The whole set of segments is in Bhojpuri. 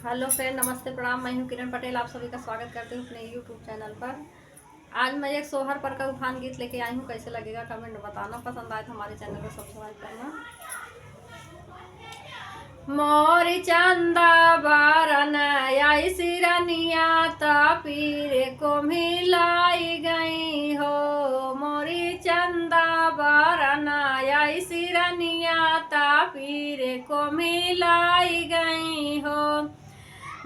हेलो फ्रेंड, नमस्ते, प्रणाम। मैं हूँ किरण पटेल। आप सभी का स्वागत करती हूँ अपने यूट्यूब चैनल पर। आज मैं एक सोहर पर का उफान गीत लेके आई हूँ। कैसे लगेगा कमेंट बताना। पसंद आए तो हमारे चैनल को सब्सक्राइब करना। मोरी चंदा बारन आई सिरनिया पीर को मिलाई गई हो। मोरी चंदा बारन आई सिरनिया पीर को मिलाई गई हो।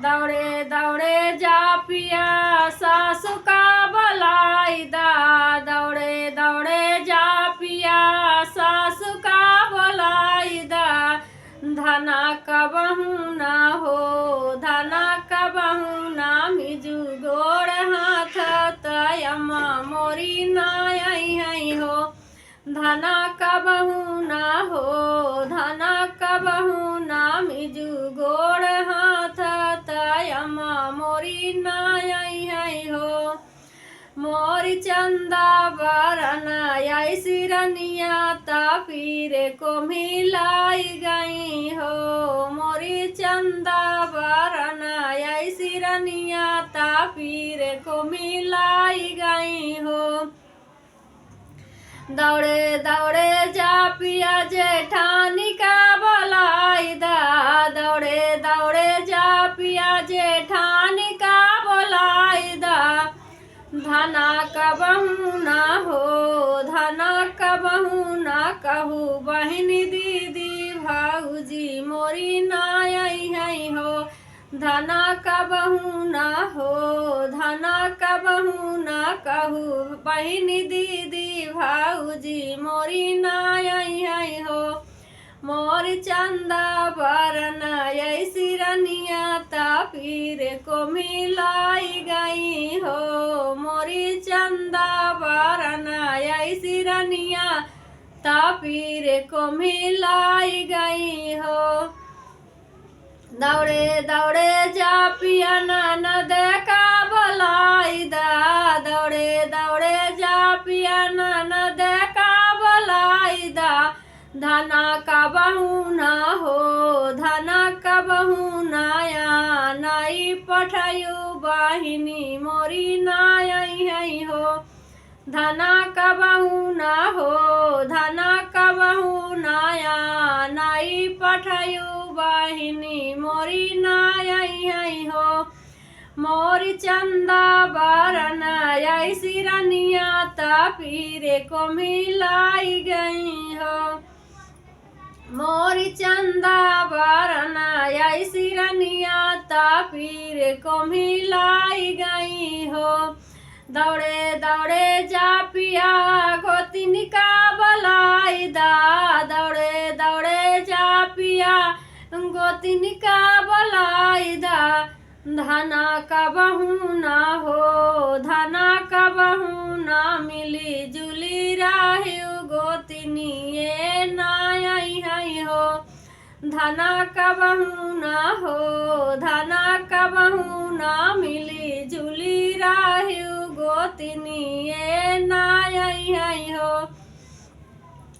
दौड़े दौड़े जा पिया सासु का बलाई दा। दौड़े दौड़े जा पिया सासु का बलाई दा। धना कबहू ना हो, धना कबहू ना मिजू गोड़ हाथ तयमा मोरी ना आई हो। धना कबहू ना हो, धना कबहू ना मिजू गोड़ हाथ तयमा मोरी ना आई हो। मोरी चंदा बरन आई सिरनिया पीर को मिलाई गई हो। मोरी चंदा बरन आई सिरनिया पीर को मिलाई गई हो। दौड़े दौड़े जा पिया जेठानी का बोलाई दा। दौड़े दौड़े जा पिया जेठानी का बोलाई दा। धना कबहू ना हो, धना कबहू ना कहू बहन दीदी भाऊजी मोरी ना आई हो। धना कबहू ना हो, धना कबहू ना कहू बहन दीदी भाऊजी मोरी ना आई हो। मोर चंदा बरन आई सिरनिया पीर को मिलाई गई हो। मोरी चंदा बरन आई सिरनिया पीर को मिलाई गई हो। दौड़े दौड़े जा पिया ननद का बलाई दा। दौड़े दौड़े जा पिया ननद का बलाई दा। धना कबहू ना हो, धना कबहू नाया नाई पठायु बाहिनी मोरी ना आई हो। धना कबहू ना हो, धना कबहू नाया नाई पठायु बाहिनी मोरी ना आई हो। मोरी चंदा बरन आई सिरनिया पीर को मिलाई गई हो। मोरी चंदा बरन आई सिरनिया पीर को मिलाई गई हो। दौड़े दौड़े जा पिया गोतिनी का बलाई दा। दौड़े दौड़े जा पिया गोतिनी का बलाई दा। धना कबहू ना हो, धना कबहू ना मिली जुली राहिउ गोतिनी ये ना आई हो। धना कबहू ना हो, धना कबहू ना मिली जुली राहिउ गोतिनी ये ना आई हो।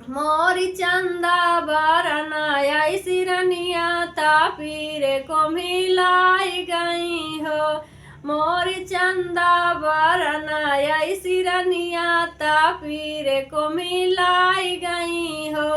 मोरी चंदा बरन आई सिरनिया पीर को मिलाई गई हो। मोरी चंदा बरन आई सिरनिया पीर को मिलाई गई हो।